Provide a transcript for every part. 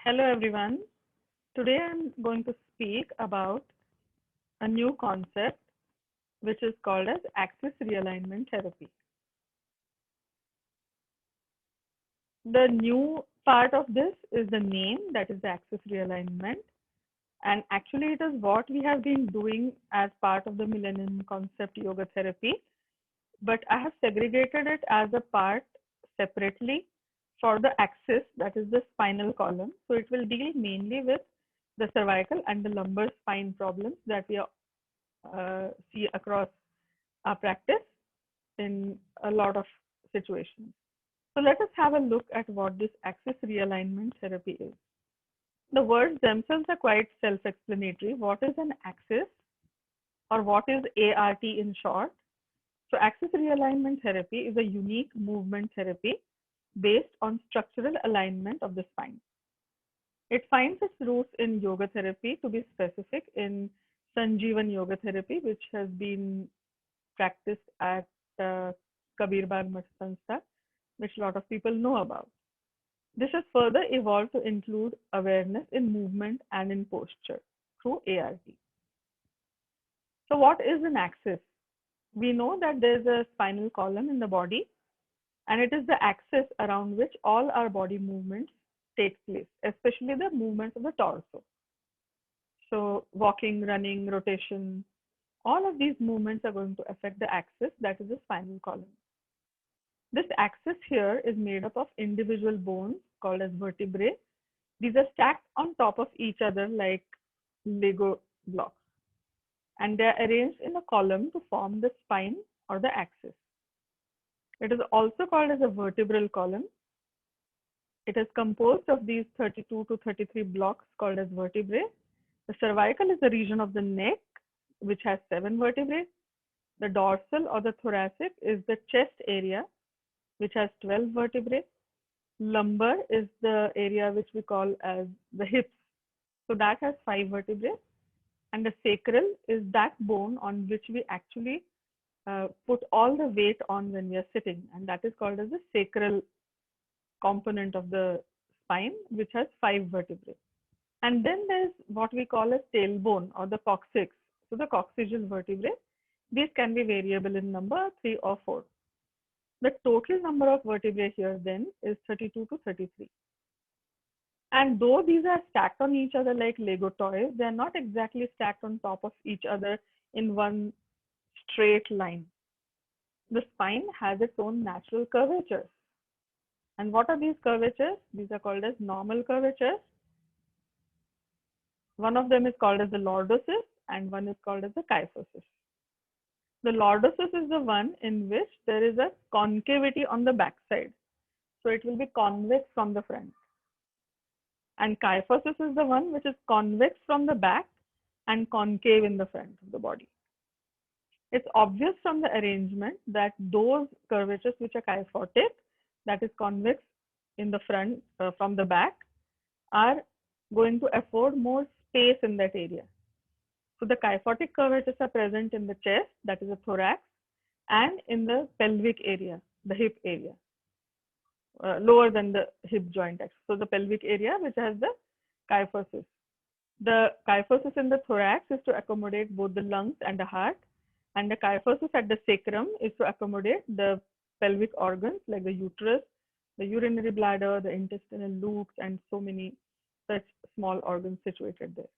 Hello everyone. Today I'm going to speak about a new concept which is called as axis realignment therapy. The new part of this is the name, that is the axis realignment, and actually it is what we have been doing as part of the Millennium Concept Yoga Therapy, but I have segregated it as a part separately for the axis, that is the spinal column. So it will deal mainly with the cervical and the lumbar spine problems that we see across our practice in a lot of situations. So let us have a look at what this axis realignment therapy is. The words themselves are quite self-explanatory. What is an axis, or what is ART in short? So axis realignment therapy is a unique movement therapy based on structural alignment of the spine. It finds its roots in yoga therapy, to be specific, in Sanjeevan Yoga Therapy, which has been practiced at Kabir Bagh Math Sanstha, which a lot of people know about. This has further evolved to include awareness in movement and in posture through ART. So, what is an axis? We know that there is a spinal column in the body, and it is the axis around which all our body movements take place, especially the movements of the torso. So, walking, running, rotation, all of these movements are going to affect the axis, that is the spinal column. This axis here is made up of individual bones called as vertebrae. These are stacked on top of each other like Lego blocks, and they are arranged in a column to form the spine or the axis. It is also called as a vertebral column. It is composed of these 32 to 33 blocks called as vertebrae. The cervical is the region of the neck, which has 7 vertebrae. The dorsal or the thoracic is the chest area, which has 12 vertebrae. Lumbar is the area which we call as the hips. So that has 5 vertebrae. And the sacral is that bone on which we actually put all the weight on when we are sitting. And that is called as the sacral component of the spine, which has 5 vertebrae. And then there's what we call as tailbone or the coccyx. So the coccygeal vertebrae, these can be variable in number, 3 or 4. The total number of vertebrae here then is 32 to 33. And though these are stacked on each other like Lego toys, they are not exactly stacked on top of each other in one straight line. The spine has its own natural curvatures. And what are these curvatures? These are called as normal curvatures. One of them is called as the lordosis and one is called as the kyphosis. The lordosis is the one in which there is a concavity on the backside. So it will be convex from the front. And kyphosis is the one which is convex from the back and concave in the front of the body. It's obvious from the arrangement that those curvatures which are kyphotic, that is convex in the front from the back, are going to afford more space in that area. So the kyphotic curvatures are present in the chest, that is the thorax, and in the pelvic area, the hip area, lower than the hip joint. So the pelvic area which has the kyphosis. The kyphosis in the thorax is to accommodate both the lungs and the heart, and the kyphosis at the sacrum is to accommodate the pelvic organs like the uterus, the urinary bladder, the intestinal loops, and so many such small organs situated there.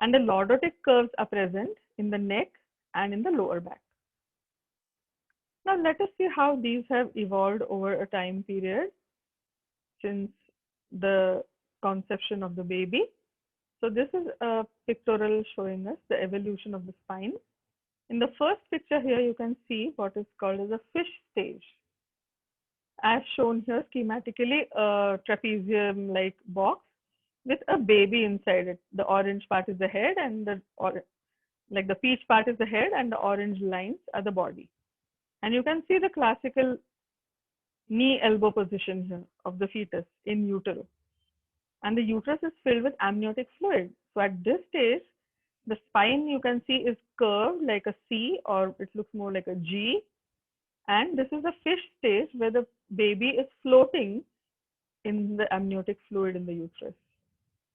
And the lordotic curves are present in the neck and in the lower back. Now let us see how these have evolved over a time period since the conception of the baby. So this is a pictorial showing us the evolution of the spine. In the first picture here, you can see what is called as a fish stage. As shown here schematically, a trapezium-like box with a baby inside it. The orange part is the head, and the peach part is the head, and the orange lines are the body. And you can see the classical knee-elbow position here of the fetus in utero. And the uterus is filled with amniotic fluid. So at this stage, the spine you can see is curved like a C, or it looks more like a G. And this is the fish stage where the baby is floating in the amniotic fluid in the uterus.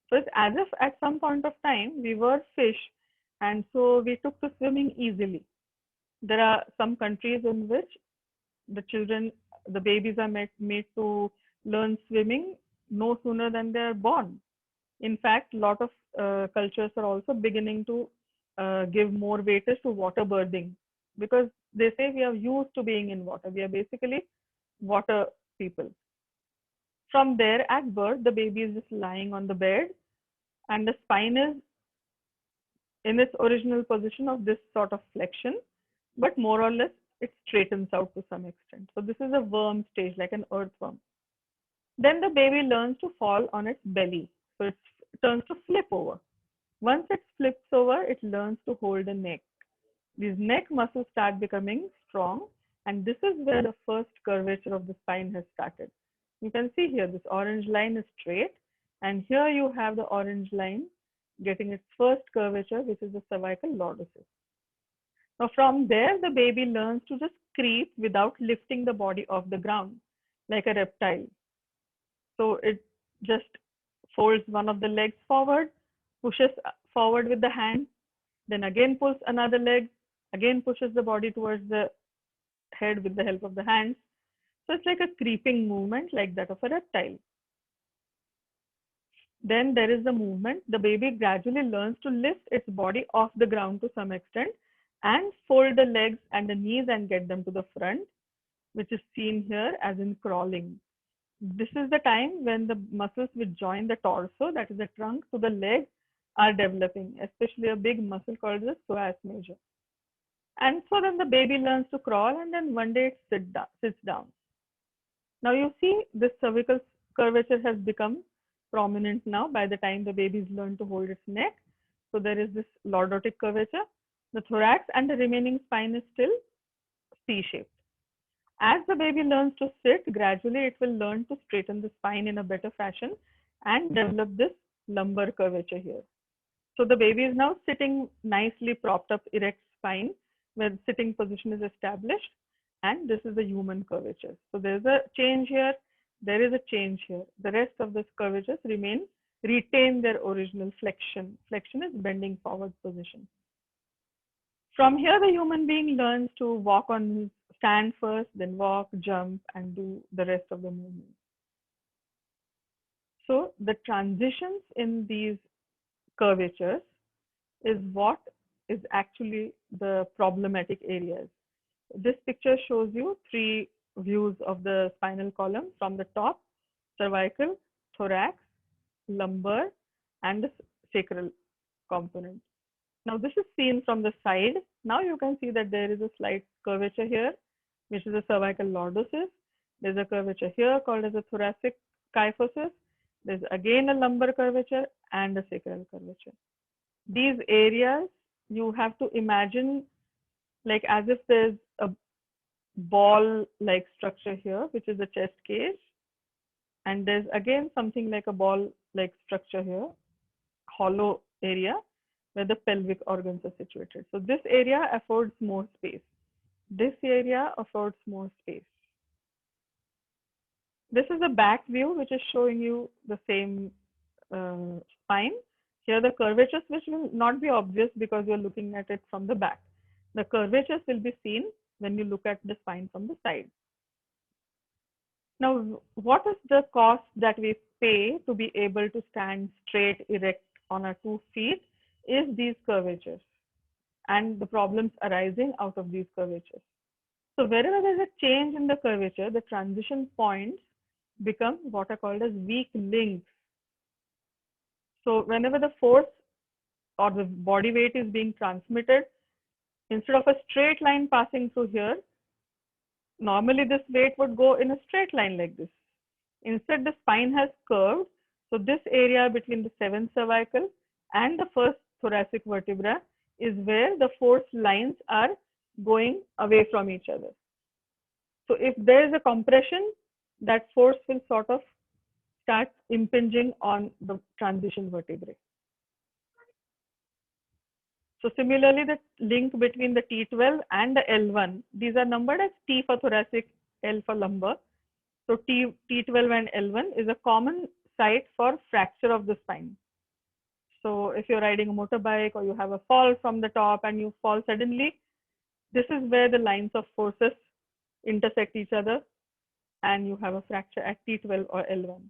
So it's as if at some point of time we were fish, and so we took to swimming easily. There are some countries in which the children, the babies are made to learn swimming no sooner than they are born. In fact, a lot of cultures are also beginning to give more weightage to water birthing, because they say we are used to being in water. We are basically water people. From there, at birth, the baby is just lying on the bed, and the spine is in its original position of this sort of flexion, but more or less it straightens out to some extent. So this is a worm stage, like an earthworm. Then the baby learns to fall on its belly. So it turns to flip over. Once it flips over, it learns to hold the neck. These neck muscles start becoming strong, and this is where the first curvature of the spine has started. You can see here this orange line is straight, and here you have the orange line getting its first curvature, which is the cervical lordosis. Now, from there, the baby learns to just creep without lifting the body off the ground, like a reptile. So it just folds one of the legs forward, pushes forward with the hand, then again pulls another leg, again pushes the body towards the head with the help of the hands. So it's like a creeping movement like that of a reptile. Then there is the movement. The baby gradually learns to lift its body off the ground to some extent and fold the legs and the knees and get them to the front, which is seen here as in crawling. This is the time when the muscles which join the torso, that is the trunk, to the leg are developing, especially a big muscle called the psoas major. And so then the baby learns to crawl, and then one day it sits down. Now you see this cervical curvature has become prominent now by the time the baby's learned to hold its neck. So there is this lordotic curvature. The thorax and the remaining spine is still C-shaped. As the baby learns to sit, gradually it will learn to straighten the spine in a better fashion and develop this lumbar curvature here. So the baby is now sitting nicely propped up, erect spine, where the sitting position is established, and this is the human curvature. So there's a change here, there is a change here. The rest of the curvatures retain their original flexion. Flexion is bending forward position. From here, the human being learns to walk on his stand first, then walk, jump, and do the rest of the movement. So the transitions in these curvatures is what is actually the problematic areas. This picture shows you three views of the spinal column from the top: cervical, thorax, lumbar, and the sacral component. Now this is seen from the side. Now you can see that there is a slight curvature here, which is a cervical lordosis. There's a curvature here called as a thoracic kyphosis. There's again a lumbar curvature and a sacral curvature. These areas you have to imagine like as if there's a ball like structure here, which is the chest cage, and there's again something like a ball like structure here, hollow area where the pelvic organs are situated. So this area affords more space. This area affords more space. This is a back view which is showing you the same spine. Here the curvatures which will not be obvious because you're looking at it from the back. The curvatures will be seen when you look at the spine from the side. Now, what is the cost that we pay to be able to stand straight, erect on our 2 feet is these curvatures and the problems arising out of these curvatures. So wherever there's a change in the curvature, the transition points become what are called as weak links. So whenever the force or the body weight is being transmitted, instead of a straight line passing through here, normally this weight would go in a straight line like this. Instead, the spine has curved. So this area between the seventh cervical and the first thoracic vertebra is where the force lines are going away from each other. So if there is a compression, that force will sort of start impinging on the transition vertebrae. So similarly, the link between the T12 and the L1, these are numbered as T for thoracic, L for lumbar. So T12 and L1 is a common site for fracture of the spine. So if you're riding a motorbike or you have a fall from the top and you fall suddenly, this is where the lines of forces intersect each other and you have a fracture at T12 or L1.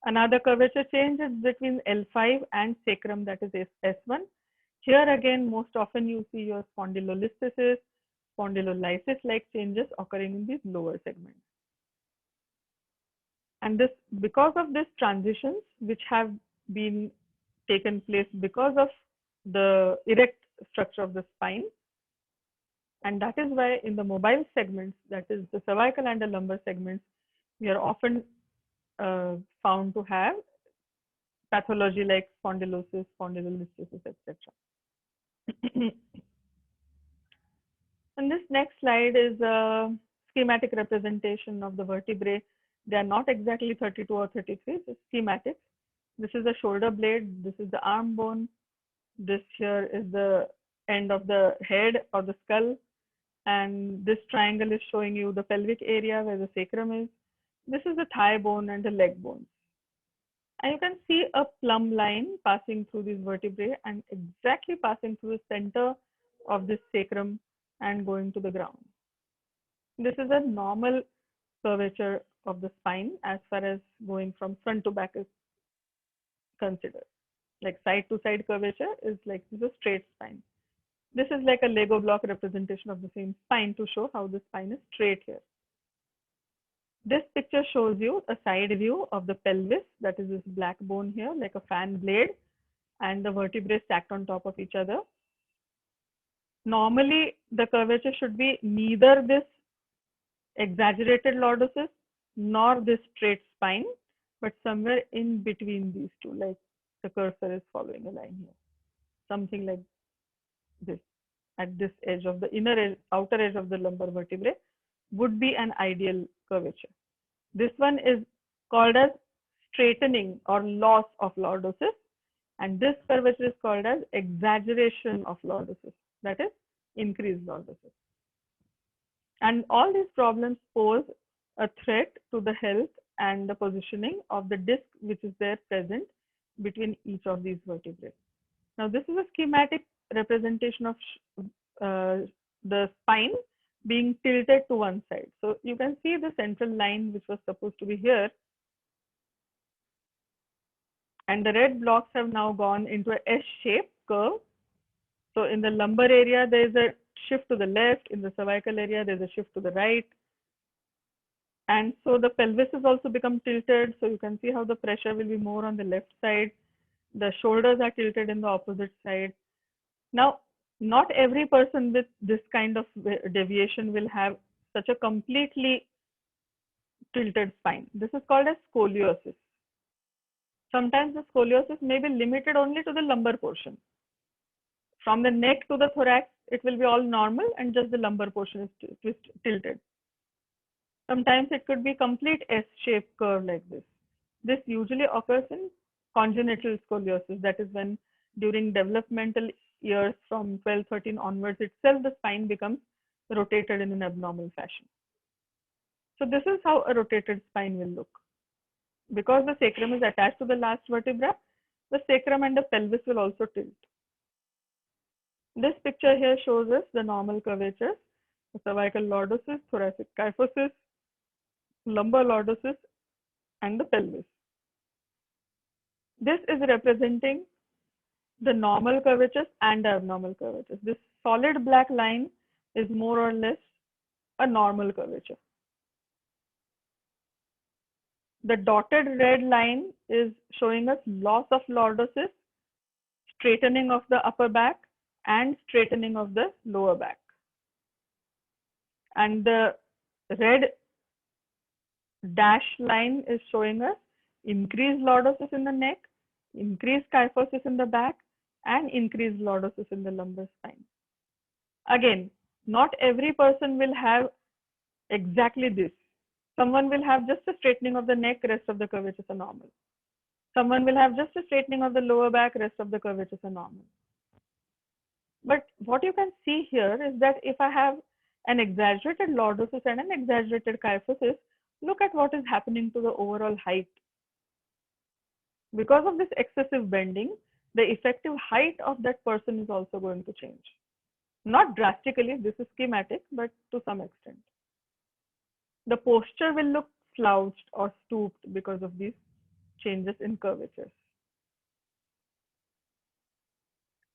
Another curvature change is between L5 and sacrum, that is S1. Here again, most often you see your spondylolisthesis, spondylolysis-like changes occurring in these lower segments. And this, because of these transitions, which have been taken place because of the erect structure of the spine, and that is why in the mobile segments, that is the cervical and the lumbar segments, we are often found to have pathology like spondylosis, spondylolisthesis, etc. And this next slide is a schematic representation of the vertebrae. They are not exactly 32 or 33, it's schematics. This is the shoulder blade, this is the arm bone, this here is the end of the head or the skull, and this triangle is showing you the pelvic area where the sacrum is. This is the thigh bone and the leg bones. And you can see a plumb line passing through these vertebrae and exactly passing through the center of this sacrum and going to the ground. This is a normal curvature of the spine as far as going from front to back is considered. Like side to side curvature is like this is a straight spine. This is like a Lego block representation of the same spine to show how the spine is straight here. This picture shows you a side view of the pelvis, that is this black bone here, like a fan blade, and the vertebrae stacked on top of each other. Normally, the curvature should be neither this exaggerated lordosis nor this straight spine, but somewhere in between these two, like the cursor is following a line here, something like this. At this edge of the inner edge, outer edge of the lumbar vertebrae would be an ideal curvature. This one is called as straightening or loss of lordosis, and this curvature is called as exaggeration of lordosis, that is increased lordosis. And all these problems pose a threat to the health and the positioning of the disc which is there present between each of these vertebrae. Now, this is a schematic representation of the spine being tilted to one side. So you can see the central line which was supposed to be here, and the red blocks have now gone into a S-shaped curve. So in the lumbar area, there is a shift to the left. In the cervical area, there's a shift to the right. And so the pelvis has also become tilted. So you can see how the pressure will be more on the left side. The shoulders are tilted in the opposite side. Now, not every person with this kind of deviation will have such a completely tilted spine. This is called as scoliosis. Sometimes the scoliosis may be limited only to the lumbar portion. From the neck to the thorax, it will be all normal and just the lumbar portion is tilted. Sometimes it could be complete S-shaped curve like this. This usually occurs in congenital scoliosis. That is when during developmental years from 12, 13 onwards itself, the spine becomes rotated in an abnormal fashion. So this is how a rotated spine will look. Because the sacrum is attached to the last vertebra, the sacrum and the pelvis will also tilt. This picture here shows us the normal curvatures, the cervical lordosis, thoracic kyphosis, lumbar lordosis, and the pelvis. This is representing the normal curvatures and abnormal curvatures. This solid black line is more or less a normal curvature. The dotted red line is showing us loss of lordosis, straightening of the upper back, and straightening of the lower back. And the red dashed line is showing us increased lordosis in the neck, increased kyphosis in the back, and increased lordosis in the lumbar spine. Again, not every person will have exactly this. Someone will have just a straightening of the neck, rest of the curvatures are normal. Someone will have just a straightening of the lower back, rest of the curvatures are normal. But what you can see here is that if I have an exaggerated lordosis and an exaggerated kyphosis, look at what is happening to the overall height. Because of this excessive bending, the effective height of that person is also going to change. Not drastically, this is schematic, but to some extent. The posture will look slouched or stooped because of these changes in curvatures.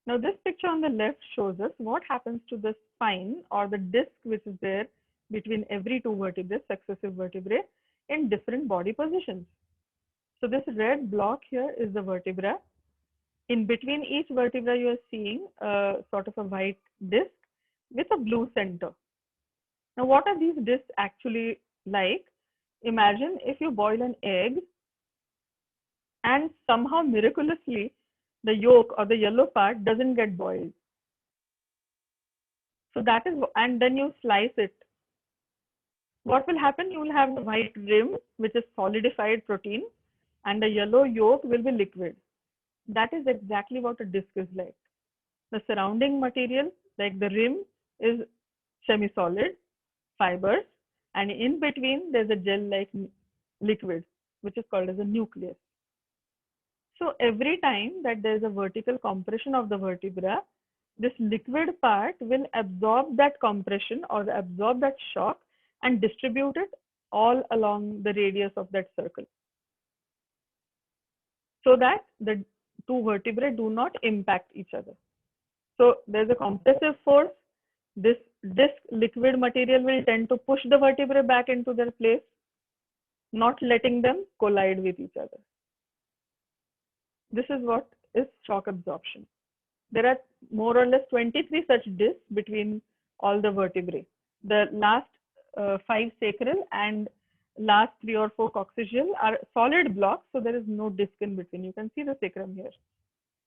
Now, this picture on the left shows us what happens to the spine or the disc which is there between every two vertebrae, successive vertebrae, in different body positions. So this red block here is the vertebra. In between each vertebra, you are seeing a sort of a white disc with a blue center. Now, what are these discs actually like? Imagine if you boil an egg and somehow miraculously the yolk or the yellow part doesn't get boiled. So that is, and then you slice it. What will happen? You will have the white rim, which is solidified protein, and the yellow yolk will be liquid. That is exactly what a disc is like. The surrounding material, like the rim, is semi-solid fibers, and in between there's a gel-like liquid, which is called as a nucleus. So every time that there's a vertical compression of the vertebra, this liquid part will absorb that compression or absorb that shock and distribute it all along the radius of that circle, so that the two vertebrae do not impact each other. So there's a compressive force. This liquid material will tend to push the vertebrae back into their place, not letting them collide with each other. This is what is shock absorption. There are more or less 23 such discs between all the vertebrae. The last 5 sacral and last 3 or 4 coccygeal are solid blocks, so there is no disc in between. You can see the sacrum here.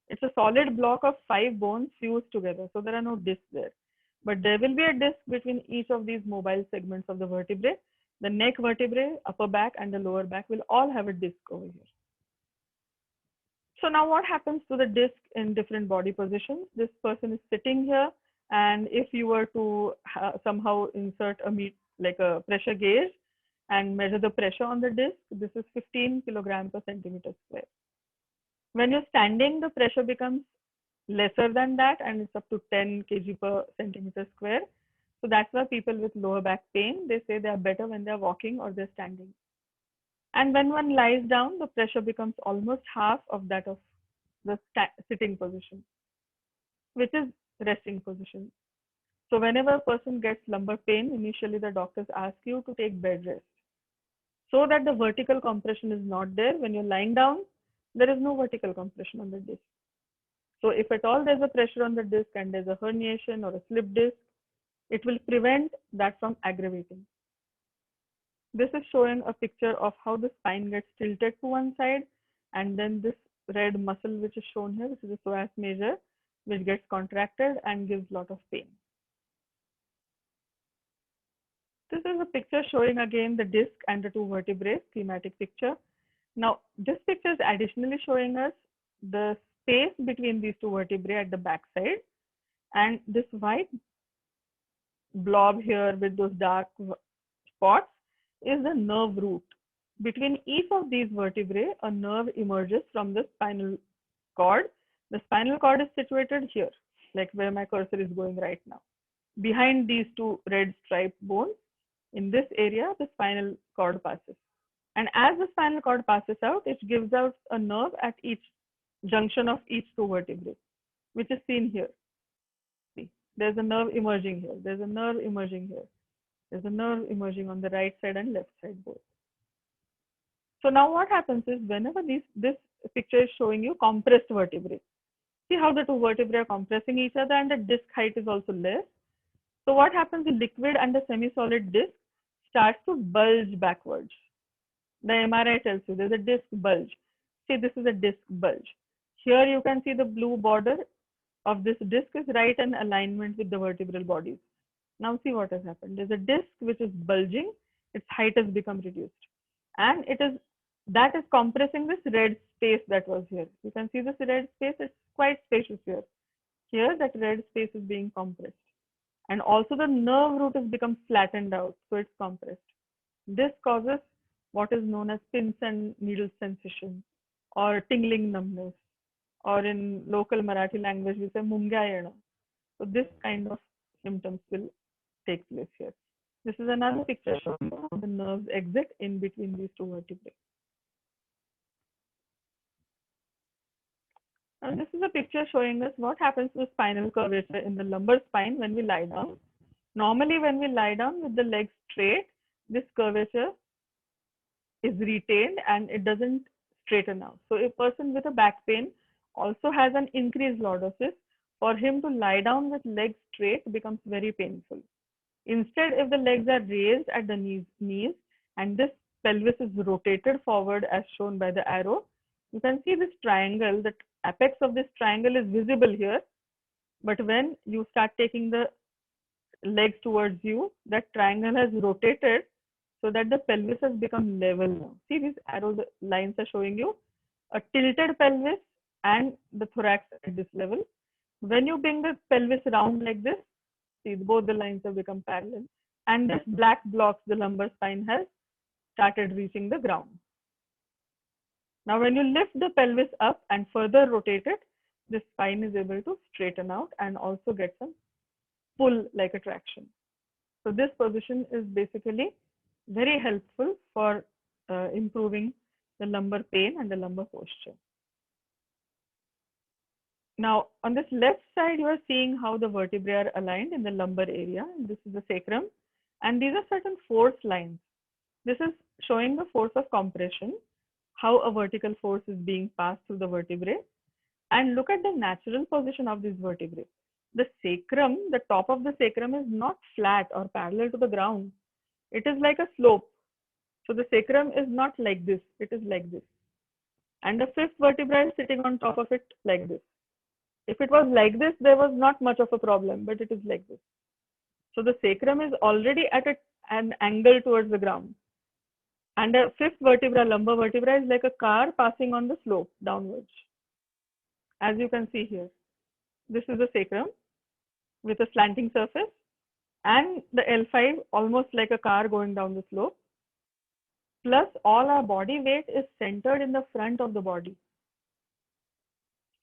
It's a solid block of 5 bones fused together, so there are no discs there. But there will be a disc between each of these mobile segments of the vertebrae. The neck vertebrae, upper back, and the lower back will all have a disc over here. So now what happens to the disc in different body positions? This person is sitting here, and if you were to somehow insert like a pressure gauge and measure the pressure on the disc, this is 15 kilogram per centimeter square. When you're standing, the pressure becomes lesser than that, and it's up to 10 kg per centimeter square. So that's why people with lower back pain, they say they are better when they're walking or they're standing. And when one lies down, the pressure becomes almost half of that of the sitting position, which is resting position. So whenever a person gets lumbar pain, initially the doctors ask you to take bed rest, so that the vertical compression is not there. When you're lying down, there is no vertical compression on the disc. So if at all there's a pressure on the disc and there's a herniation or a slip disc, it will prevent that from aggravating. This is showing a picture of how the spine gets tilted to one side, and then this red muscle which is shown here, which is the psoas major, which gets contracted and gives a lot of pain. This is a picture showing again the disc and the two vertebrae, schematic picture. Now, this picture is additionally showing us the space between these two vertebrae at the back side, and this white blob here with those dark spots is the nerve root. Between each of these vertebrae, a nerve emerges from the spinal cord. The spinal cord is situated here, like where my cursor is going right now. Behind these two red striped bones, in this area, the spinal cord passes. And as the spinal cord passes out, it gives out a nerve at each junction of each two vertebrae, which is seen here. See, there's a nerve emerging here. There's a nerve emerging here. There's a nerve emerging on the right side and left side both. So now what happens is whenever this picture is showing you compressed vertebrae, see how the two vertebrae are compressing each other and the disc height is also less. So what happens, the liquid and the semi-solid disc starts to bulge backwards. The MRI tells you there's a disc bulge. See, this is a disc bulge. Here you can see the blue border of this disc is right in alignment with the vertebral bodies. Now see what has happened. There's a disc which is bulging, its height has become reduced. And that is compressing this red space that was here. You can see this red space, it's quite spacious here. Here that red space is being compressed. And also the nerve root has become flattened out, so it's compressed. This causes what is known as pins and needle sensation or tingling numbness, or in local Marathi language we say mungya yena. So this kind of symptoms will take place here. This is another picture showing how the nerves exit in between these two vertebrae. Now this is a picture showing us what happens to spinal curvature in the lumbar spine when we lie down. Normally, when we lie down with the legs straight, this curvature is retained and it doesn't straighten out. So a person with a back pain also has an increased lordosis. For him to lie down with legs straight becomes very painful. Instead, if the legs are raised at the knees and this pelvis is rotated forward as shown by the arrow, you can see this triangle. The apex of this triangle is visible here. But when you start taking the legs towards you, that triangle has rotated so that the pelvis has become level now. See, these arrow lines are showing you a tilted pelvis and the thorax at this level. When you bring the pelvis round like this, see, both the lines have become parallel. And this black blocks the lumbar spine has started reaching the ground. Now, when you lift the pelvis up and further rotate it, the spine is able to straighten out and also get some pull like a traction. So this position is basically very helpful for improving the lumbar pain and the lumbar posture. Now, on this left side, you are seeing how the vertebrae are aligned in the lumbar area. This is the sacrum. And these are certain force lines. This is showing the force of compression, how a vertical force is being passed through the vertebrae. And look at the natural position of these vertebrae. The sacrum, the top of the sacrum is not flat or parallel to the ground. It is like a slope. So the sacrum is not like this, it is like this. And the fifth vertebra is sitting on top of it like this. If it was like this, there was not much of a problem, but it is like this. So the sacrum is already at an angle towards the ground. And the fifth vertebra, lumbar vertebra, is like a car passing on the slope downwards. As you can see here, this is the sacrum with a slanting surface, and the L5 almost like a car going down the slope. Plus, all our body weight is centered in the front of the body.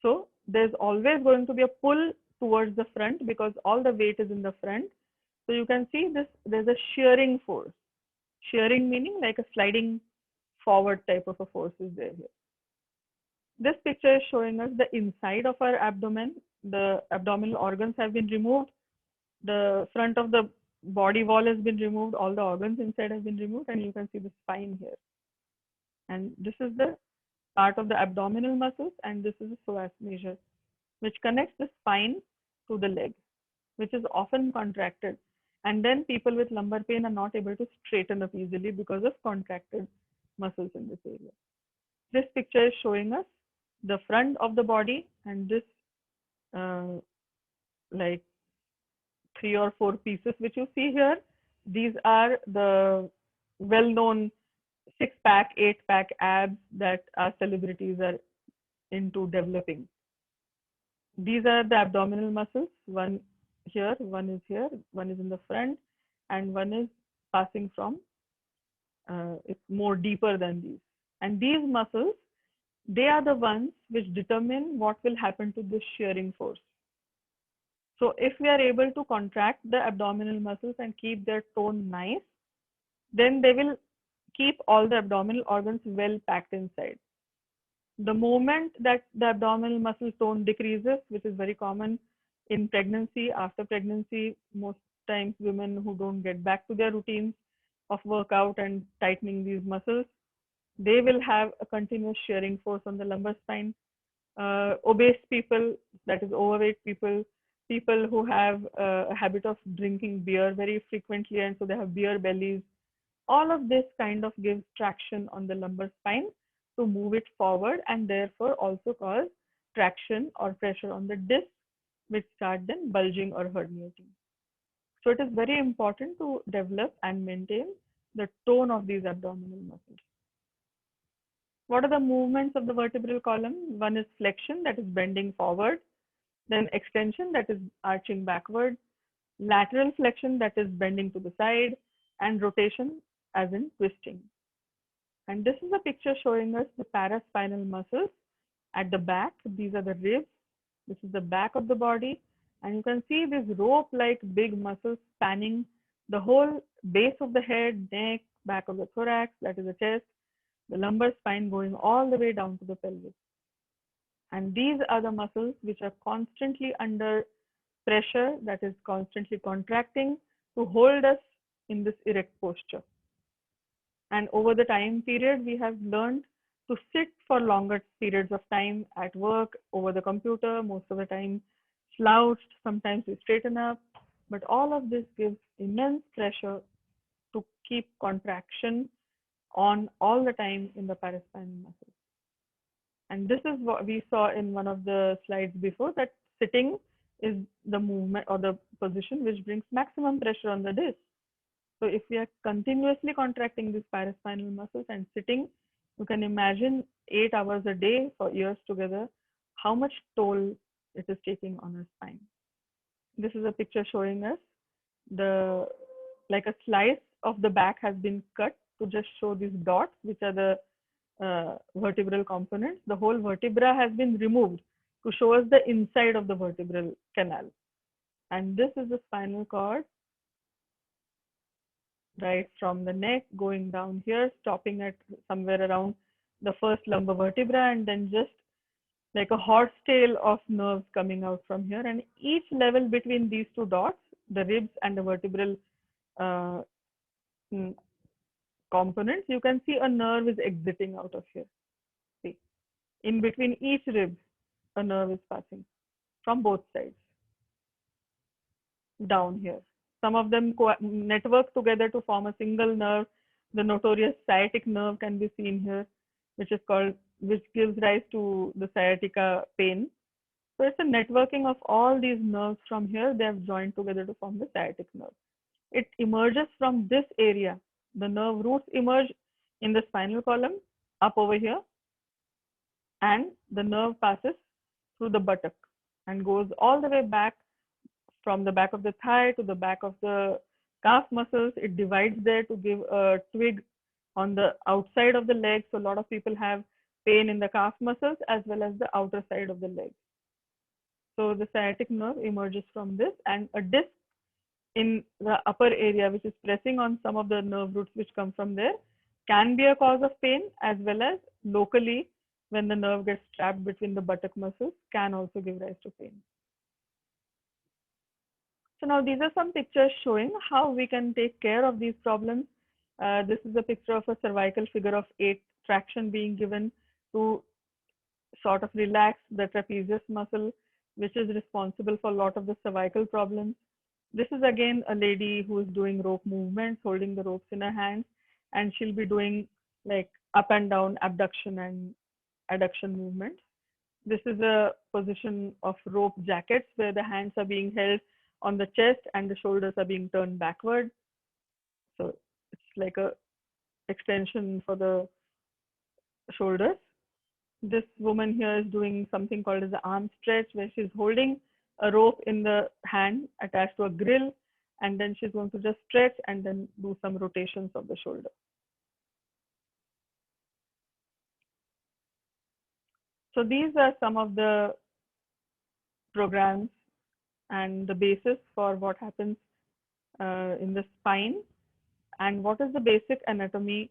So there's always going to be a pull towards the front because all the weight is in the front. So you can see this, there's a shearing force. Shearing meaning like a sliding forward type of a force is there here. This picture is showing us the inside of our abdomen. The abdominal organs have been removed. The front of the body wall has been removed. All the organs inside have been removed, and you can see the spine here. And this is the part of the abdominal muscles, and this is the psoas major, which connects the spine to the leg, which is often contracted. And then people with lumbar pain are not able to straighten up easily because of contracted muscles in this area. This picture is showing us the front of the body, and this like 3 or 4 pieces which you see here. These are the well-known 6-pack, 8-pack abs that our celebrities are into developing. These are the abdominal muscles. One here, one is here, one is in the front, and one is passing from, it's more deeper than these. And these muscles, they are the ones which determine what will happen to this shearing force. So if we are able to contract the abdominal muscles and keep their tone nice, then they will keep all the abdominal organs well packed inside. The moment that the abdominal muscle tone decreases, which is very common in pregnancy, after pregnancy, most times women who don't get back to their routines of workout and tightening these muscles, they will have a continuous shearing force on the lumbar spine. Obese people, that is overweight people, people who have a habit of drinking beer very frequently, and so they have beer bellies. All of this kind of gives traction on the lumbar spine to move it forward, and therefore also cause traction or pressure on the disc, which start then bulging or herniating. So it is very important to develop and maintain the tone of these abdominal muscles. What are the movements of the vertebral column? One is flexion, that is bending forward, then extension, that is arching backward, lateral flexion, that is bending to the side, and rotation, as in twisting. And this is a picture showing us the paraspinal muscles at the back. These are the ribs. This is the back of the body. And you can see this rope-like big muscles spanning the whole base of the head, neck, back of the thorax, that is the chest, the lumbar spine going all the way down to the pelvis. And these are the muscles which are constantly under pressure, that is constantly contracting to hold us in this erect posture. And over the time period, we have learned to sit for longer periods of time at work, over the computer, most of the time slouched, sometimes we straighten up. But all of this gives immense pressure to keep contraction on all the time in the paraspinal muscles. And this is what we saw in one of the slides before, that sitting is the movement or the position which brings maximum pressure on the disc. So if we are continuously contracting these paraspinal muscles and sitting, you can imagine 8 hours a day for years together, how much toll it is taking on our spine. This is a picture showing us the, like a slice of the back has been cut to just show these dots, which are the vertebral components. The whole vertebra has been removed to show us the inside of the vertebral canal. And this is the spinal cord, right from the neck going down here, stopping at somewhere around the first lumbar vertebra, and then just like a horsetail of nerves coming out from here. And each level between these two dots, the ribs and the vertebral uh, components, you can see a nerve is exiting out of here. See, in between each rib, a nerve is passing from both sides down here. Some of them network together to form a single nerve. The notorious sciatic nerve can be seen here, which is called, which gives rise to the sciatica pain. So it's a networking of all these nerves from here. They have joined together to form the sciatic nerve. It emerges from this area. The nerve roots emerge in the spinal column up over here, and the nerve passes through the buttock and goes all the way back from the back of the thigh to the back of the calf muscles. It divides there to give a twig on the outside of the leg. So a lot of people have pain in the calf muscles as well as the outer side of the leg. So the sciatic nerve emerges from this, and a disc in the upper area, which is pressing on some of the nerve roots which come from there, can be a cause of pain, as well as locally, when the nerve gets trapped between the buttock muscles, can also give rise to pain. So now these are some pictures showing how we can take care of these problems. This is a picture of a cervical figure of 8 traction being given to sort of relax the trapezius muscle, which is responsible for a lot of the cervical problems. This is again a lady who is doing rope movements, holding the ropes in her hands, and she'll be doing like up and down abduction and adduction movements. This is a position of rope jackets where the hands are being held on the chest and the shoulders are being turned backward. So it's like a extension for the shoulders. This woman here is doing something called as the arm stretch, where she's holding a rope in the hand attached to a grill, and then she's going to just stretch and then do some rotations of the shoulder. So these are some of the programs and the basis for what happens in the spine, and what is the basic anatomy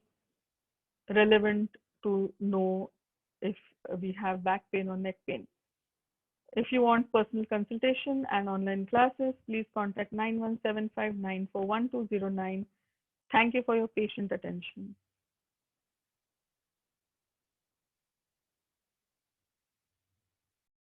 relevant to know if we have back pain or neck pain. If you want personal consultation and online classes, please contact 9175941209. Thank you for your patient attention.